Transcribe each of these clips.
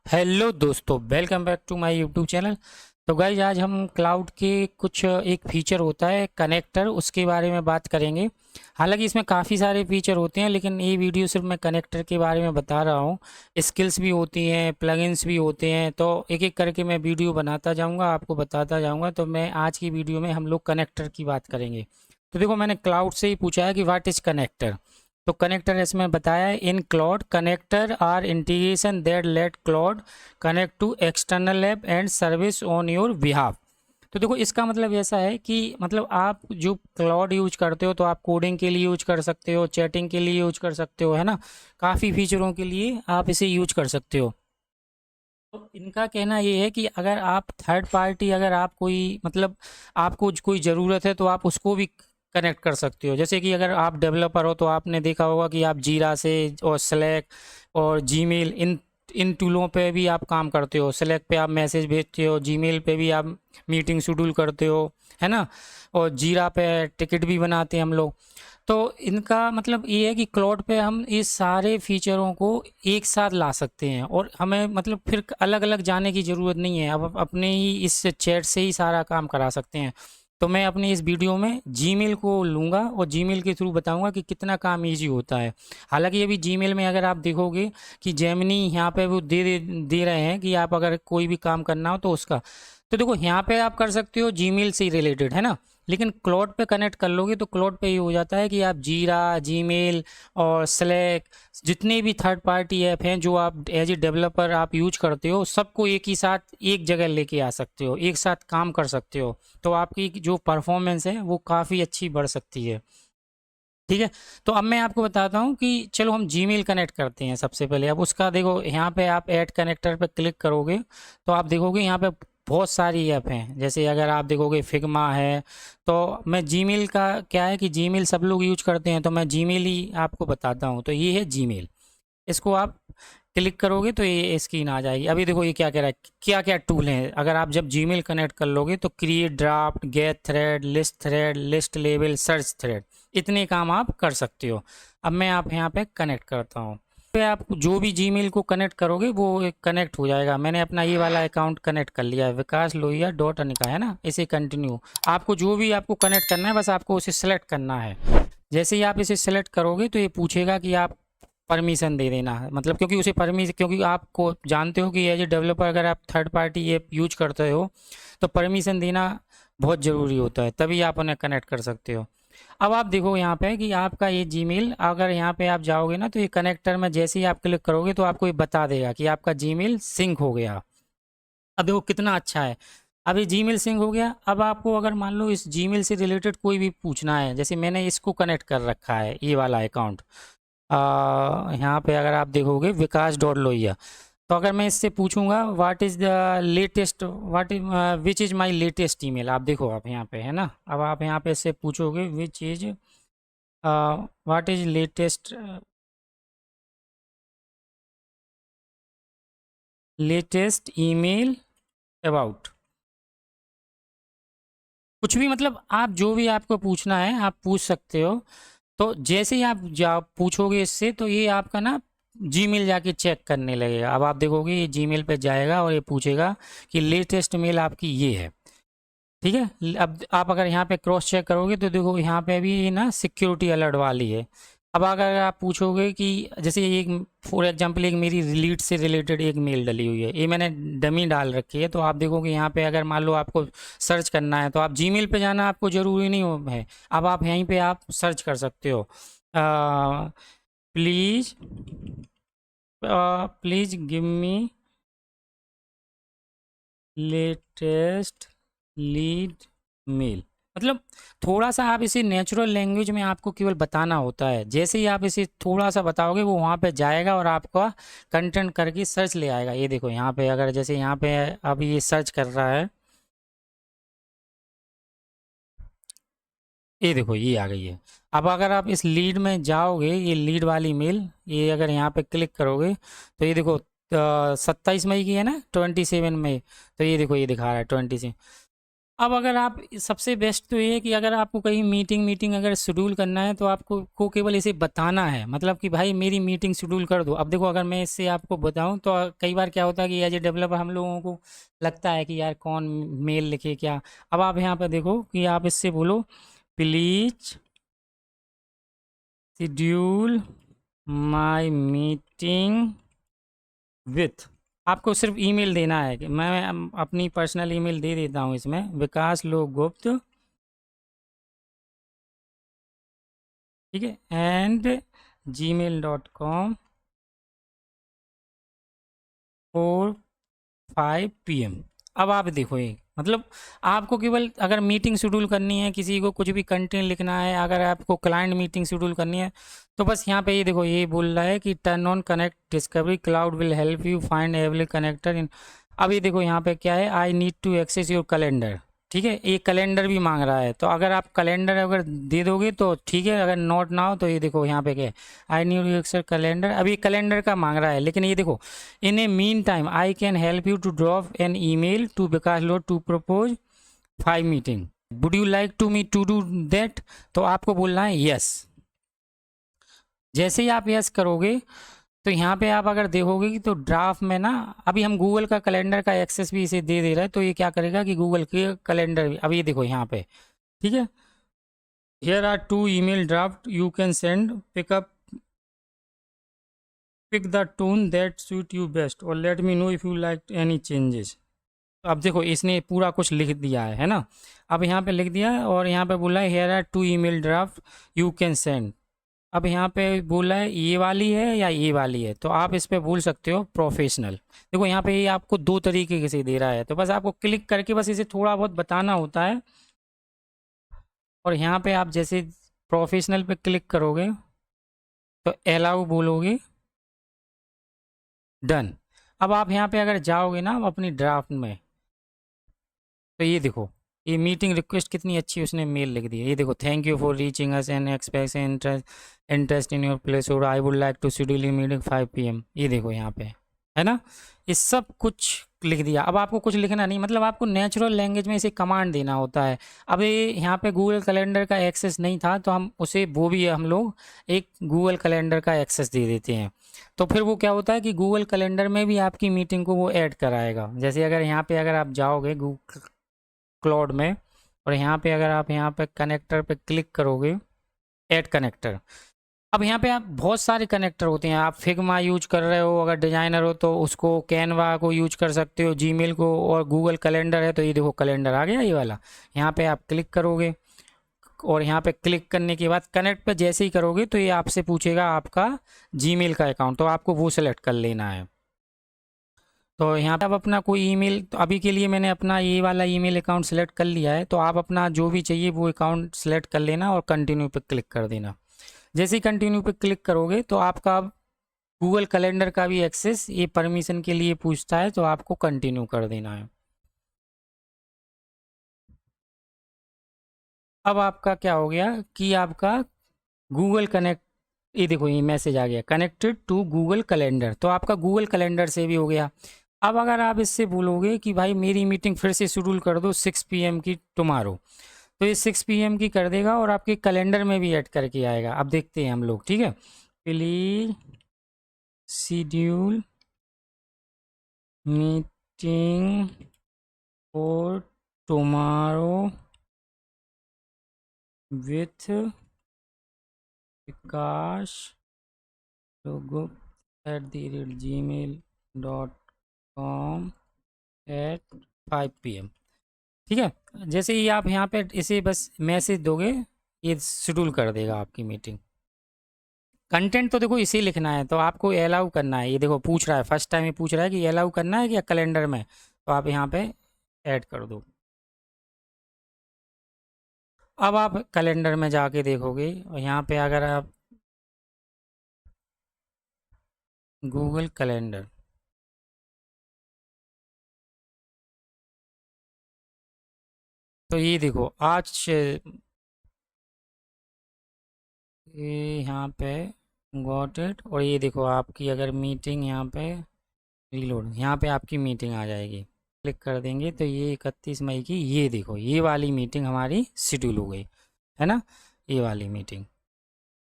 Hello दोस्तों, welcome back to my YouTube channel. तो guys आज हम क्लाउड के कुछ एक फ़ीचर होता है कनेक्टर, उसके बारे में बात करेंगे। हालांकि इसमें काफ़ी सारे फीचर होते हैं, लेकिन ये वीडियो सिर्फ मैं कनेक्टर के बारे में बता रहा हूँ। स्किल्स भी होती हैं, प्लगइन्स भी होते हैं, तो एक एक करके मैं वीडियो बनाता जाऊँगा, आपको बताता जाऊँगा। तो मैं आज की वीडियो में हम लोग कनेक्टर की बात करेंगे। तो देखो, मैंने क्लाउड से ही पूछा है कि व्हाट इज़ कनेक्टर। तो कनेक्टर इसमें बताया है, in Claude connector are integration that let Claude connect to external app and service on your behalf. तो देखो, इसका मतलब ऐसा है कि मतलब आप जो क्लाउड यूज करते हो तो आप कोडिंग के लिए यूज कर सकते हो, चैटिंग के लिए यूज कर सकते हो, है ना। काफ़ी फीचरों के लिए आप इसे यूज कर सकते हो। तो इनका कहना ये है कि अगर आप थर्ड पार्टी, अगर आप कोई मतलब आपको कोई ज़रूरत है तो आप उसको भी कनेक्ट कर सकते हो। जैसे कि अगर आप डेवलपर हो तो आपने देखा होगा कि आप जीरा से और स्लैक और जीमेल, इन इन टूलों पे भी आप काम करते हो। स्लैक पे आप मैसेज भेजते हो, जीमेल पे भी आप मीटिंग शेड्यूल करते हो, है ना। और जीरा पे टिकट भी बनाते हैं हम लोग। तो इनका मतलब ये है कि क्लाउड पे हम इस सारे फीचरों को एक साथ ला सकते हैं, और हमें मतलब फिर अलग अलग जाने की ज़रूरत नहीं है। अब अपने ही इस चैट से ही सारा काम करा सकते हैं। तो मैं अपनी इस वीडियो में जीमेल को लूँगा और जीमेल के थ्रू बताऊँगा कि कितना काम ईजी होता है। हालांकि अभी जीमेल में अगर आप देखोगे कि जेमिनी यहाँ पे वो दे रहे हैं कि आप अगर कोई भी काम करना हो तो उसका, तो देखो यहाँ पे आप कर सकते हो जीमेल से रिलेटेड, है ना। लेकिन क्लाउड पे कनेक्ट कर लोगे तो क्लाउड पे ये हो जाता है कि आप जीरा, जीमेल और स्लैक, जितने भी थर्ड पार्टी ऐप हैं जो आप एज ए डेवलपर आप यूज करते हो, सबको एक ही साथ एक जगह लेके आ सकते हो, एक साथ काम कर सकते हो। तो आपकी जो परफॉर्मेंस है वो काफ़ी अच्छी बढ़ सकती है। ठीक है। तो अब मैं आपको बताता हूँ कि चलो हम जीमेल कनेक्ट करते हैं सबसे पहले। अब उसका देखो, यहाँ पे आप ऐड कनेक्टर पे क्लिक करोगे तो आप देखोगे यहाँ पे बहुत सारी ऐप हैं। जैसे अगर आप देखोगे फिग्मा है। तो मैं जीमेल का क्या है कि जीमेल सब लोग यूज करते हैं, तो मैं जीमेल ही आपको बताता हूँ। तो ये है जीमेल। इसको आप क्लिक करोगे तो ये स्क्रीन आ जाएगी। अभी देखो ये क्या कह रहा है, क्या क्या टूल हैं। अगर आप जब जीमेल कनेक्ट कर लोगे तो create draft, get thread, list label, search thread, इतने काम आप कर सकते हो। अब मैं आप यहाँ पे कनेक्ट करता हूँ। पे आप जो भी जीमेल को कनेक्ट करोगे वो कनेक्ट हो जाएगा। मैंने अपना ये वाला अकाउंट कनेक्ट कर लिया है, विकास लोहिया डॉट अनिका, है ना। इसे कंटिन्यू, आपको जो भी आपको कनेक्ट करना है बस आपको उसे सेलेक्ट करना है। जैसे ही आप इसे सेलेक्ट करोगे तो ये पूछेगा कि आप परमिशन दे देना है, मतलब क्योंकि उसे परमिशन, क्योंकि आपको जानते हो कि एज ए डेवलपर अगर आप थर्ड पार्टी ऐप यूज करते हो तो परमिशन देना बहुत ज़रूरी होता है, तभी आप उन्हें कनेक्ट कर सकते हो। अब आप देखो यहाँ पे कि आपका ये जीमेल, अगर यहाँ पे आप जाओगे ना तो ये कनेक्टर में जैसे ही आप क्लिक करोगे तो आपको ये बता देगा कि आपका जीमेल सिंक हो गया। अब देखो कितना अच्छा है। अब ये जीमेल सिंक हो गया। अब आपको अगर मान लो इस जीमेल से रिलेटेड कोई भी पूछना है, जैसे मैंने इसको कनेक्ट कर रखा है ये वाला अकाउंट। यहाँ पे अगर आप देखोगे विकास डॉट लोहिया, तो अगर मैं इससे पूछूंगा what is the latest, what is which is my latest email, आप देखो आप यहाँ पे, है ना। अब आप यहाँ पे इससे पूछोगे which is what is latest email about, कुछ भी, मतलब आप जो भी आपको पूछना है आप पूछ सकते हो। तो जैसे ही आप जा पूछोगे इससे तो ये आपका ना जीमेल जाके चेक करने लगेगा। अब आप देखोगे ये जीमेल पे जाएगा और ये पूछेगा कि लेटेस्ट मेल आपकी ये है। ठीक है। अब आप अगर यहाँ पे क्रॉस चेक करोगे तो देखो यहाँ पे भी ये ना सिक्योरिटी अलर्ट वाली है। अब अगर आप पूछोगे कि जैसे एक फॉर एग्जांपल एक मेरी लीड से रिलेटेड एक मेल डली हुई है, ये मैंने डमी डाल रखी है, तो आप देखोगे यहाँ पे अगर मान लो आपको सर्च करना है तो आप जीमेल पे जाना आपको ज़रूरी नहीं है। अब आप यहीं पे आप सर्च कर सकते हो, please please give me latest lead mail. मतलब थोड़ा सा आप इसे नेचुरल लैंग्वेज में आपको केवल बताना होता है। जैसे ही आप इसे थोड़ा सा बताओगे वो वहाँ पे जाएगा और आपका कंटेंट करके सर्च ले आएगा। ये देखो यहाँ पे अगर जैसे यहाँ पे अब ये सर्च कर रहा है, ये देखो ये आ गई है। अब अगर आप इस लीड में जाओगे, ये लीड वाली मेल, ये अगर यहाँ पे क्लिक करोगे तो ये देखो 27 मई की है ना, 27 मई। तो ये देखो ये दिखा रहा है 20 से। अब अगर आप सबसे बेस्ट तो ये है कि अगर आपको कहीं मीटिंग अगर शेड्यूल करना है तो आपको केवल इसे बताना है, मतलब कि भाई मेरी मीटिंग शेड्यूल कर दो। अब देखो अगर मैं इससे आपको बताऊं तो कई बार क्या होता है कि एज ए डेवलपर हम लोगों को लगता है कि यार कौन मेल लिखे क्या। अब आप यहाँ पे देखो कि आप इससे बोलो please schedule my meeting with, आपको सिर्फ ईमेल देना है कि मैं अपनी पर्सनल ईमेल दे देता हूँ इसमें, विकास लोक गुप्त, ठीक है, एंड gmail.com 4-5 PM। अब आप देखो ये मतलब आपको केवल अगर मीटिंग शेड्यूल करनी है, किसी को कुछ भी कंटेंट लिखना है, अगर आपको क्लाइंट मीटिंग शेड्यूल करनी है तो बस यहाँ पे ये देखो ये बोल रहा है कि turn on connect discovery Claude will help you find every connector in. अब ये देखो यहाँ पे क्या है, I need to access your calendar, ठीक है, ये कैलेंडर भी मांग रहा है। तो अगर आप कैलेंडर अगर दे दोगे तो ठीक है, अगर नोट ना हो तो ये देखो यहाँ पे क्या है, I need to access calendar, अभी कैलेंडर का मांग रहा है। लेकिन ये देखो in a mean time I can help you to drop an email to Vikas लोड to propose 5 meeting, would you like to me to do that. तो आपको बोलना है यस। जैसे ही आप यस करोगे तो यहाँ पे आप अगर देखोगे कि तो ड्राफ्ट में ना अभी हम गूगल का कैलेंडर का एक्सेस भी इसे दे रहा है, तो ये क्या करेगा कि गूगल के कैलेंडर भी, अब ये देखो यहाँ पे, ठीक है, here are 2 email draft you can send, pick the tone that suit you best और let me know if you like any changes. तो अब देखो इसने पूरा कुछ लिख दिया है ना। अब यहाँ पे लिख दिया है और यहाँ पे बोला है here are 2 email draft you can send. अब यहाँ पे बोला है ये वाली है या ये वाली है, तो आप इस पे बोल सकते हो प्रोफेशनल। देखो यहाँ पे ये आपको 2 तरीके से दे रहा है, तो बस आपको क्लिक करके बस इसे थोड़ा बहुत बताना होता है। और यहाँ पे आप जैसे प्रोफेशनल पे क्लिक करोगे तो अलाउ बोलोगे, डन। अब आप यहाँ पे अगर जाओगे ना अपनी ड्राफ्ट में तो ये देखो ये मीटिंग रिक्वेस्ट कितनी अच्छी उसने मेल लिख दी है। ये देखो thank you for reaching us and express interest in your place और I would like to schedule in meeting 5 PM। ये देखो यहाँ पे है ना, ये सब कुछ लिख दिया। अब आपको कुछ लिखना नहीं, मतलब आपको नेचुरल लैंग्वेज में इसे कमांड देना होता है। अब ये यहाँ पे गूगल कैलेंडर का एक्सेस नहीं था तो हम उसे वो भी हम लोग एक गूगल कैलेंडर का एक्सेस दे देते हैं। तो फिर वो क्या होता है कि गूगल कैलेंडर में भी आपकी मीटिंग को वो ऐड कराएगा। जैसे अगर यहाँ पे अगर आप जाओगे गूगल क्लाउड में और यहाँ पे अगर आप यहाँ पे कनेक्टर पे क्लिक करोगे, ऐड कनेक्टर, अब यहाँ पे आप बहुत सारे कनेक्टर होते हैं। आप फिग्मा यूज कर रहे हो अगर डिजाइनर हो तो उसको, कैनवा को यूज कर सकते हो, जीमेल को, और गूगल कैलेंडर है तो ये देखो कैलेंडर आ गया ये वाला। यहाँ पे आप क्लिक करोगे और यहाँ पे क्लिक करने के बाद कनेक्ट पे जैसे ही करोगे तो ये आपसे पूछेगा आपका जीमेल का अकाउंट, तो आपको वो सेलेक्ट कर लेना है। तो यहाँ पे आप अपना कोई ईमेल, तो अभी के लिए मैंने अपना ये वाला ईमेल अकाउंट सेलेक्ट कर लिया है, तो आप अपना जो भी चाहिए वो अकाउंट सेलेक्ट कर लेना और कंटिन्यू पे क्लिक कर देना। जैसे ही कंटिन्यू पे क्लिक करोगे तो आपका गूगल कैलेंडर का भी एक्सेस ये परमिशन के लिए पूछता है, तो आपको कंटिन्यू कर देना है। अब आपका क्या हो गया कि आपका गूगल कनेक्ट, ये देखो ये मैसेज आ गया कनेक्टेड टू गूगल कैलेंडर, तो आपका गूगल कैलेंडर से भी हो गया। अब अगर आप इससे बोलोगे कि भाई मेरी मीटिंग फिर से शेड्यूल कर दो 6 PM की टुमारो, तो ये 6 PM की कर देगा और आपके कैलेंडर में भी ऐड करके आएगा। अब देखते हैं हम लोग, ठीक है, please schedule meeting for tomorrow with Vikas logo @gmail.com at 5 PM, ठीक है। जैसे ही आप यहाँ पे इसे बस मैसेज दोगे ये शेड्यूल कर देगा आपकी मीटिंग। कंटेंट तो देखो इसे लिखना है, तो आपको अलाउ करना है। ये देखो पूछ रहा है, फर्स्ट टाइम ये पूछ रहा है कि अलाउ करना है क्या कैलेंडर में, तो आप यहाँ पे ऐड कर दो। अब आप कैलेंडर में जाके देखोगे और यहाँ पे अगर आप गूगल कैलेंडर, तो ये देखो आज ये यहाँ पे गॉट इट, और ये देखो आपकी अगर मीटिंग यहाँ पे रीलोड, यहाँ पे आपकी मीटिंग आ जाएगी। क्लिक कर देंगे तो ये 31 मई की ये देखो ये वाली मीटिंग हमारी शेड्यूल हो गई है ना, ये वाली मीटिंग।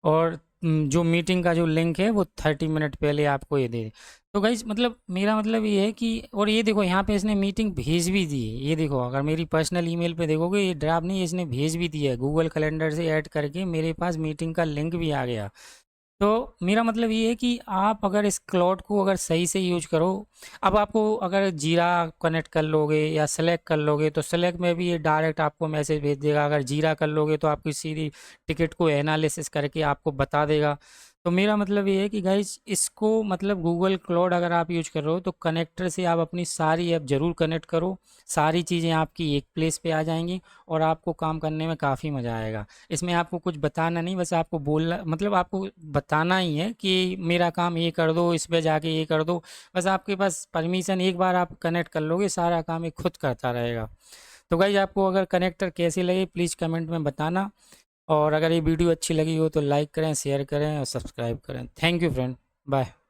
और जो मीटिंग का जो लिंक है वो 30 मिनट पहले आपको ये दे। तो गाइज मतलब मेरा मतलब ये है कि, और ये देखो यहाँ पे इसने मीटिंग भेज भी दी है, ये देखो अगर मेरी पर्सनल ईमेल पे देखोगे ये ड्राफ्ट नहीं, इसने भेज भी दिया है गूगल कैलेंडर से ऐड करके, मेरे पास मीटिंग का लिंक भी आ गया। तो मेरा मतलब ये है कि आप अगर इस क्लाउड को अगर सही से यूज करो, अब आपको अगर जीरा कनेक्ट कर लोगे या सेलेक्ट कर लोगे तो सेलेक्ट में भी ये डायरेक्ट आपको मैसेज भेज देगा, अगर जीरा कर लोगे तो आपकी सीधी टिकट को एनालिसिस करके आपको बता देगा। तो मेरा मतलब ये है कि गाइज इसको मतलब गूगल क्लाउड अगर आप यूज कर रहे हो तो कनेक्टर से आप अपनी सारी ऐप ज़रूर कनेक्ट करो, सारी चीज़ें आपकी एक प्लेस पे आ जाएंगी और आपको काम करने में काफ़ी मज़ा आएगा। इसमें आपको कुछ बताना नहीं, बस आपको बोलना मतलब आपको बताना ही है कि मेरा काम ये कर दो, इस पे जाके ये कर दो, बस आपके पास परमिशन एक बार आप कनेक्ट कर लोगे सारा काम ये खुद करता रहेगा। तो गाइज आपको अगर कनेक्टर कैसे लगे प्लीज़ कमेंट में बताना, और अगर ये वीडियो अच्छी लगी हो तो लाइक करें, शेयर करें और सब्सक्राइब करें। Thank you friend, bye.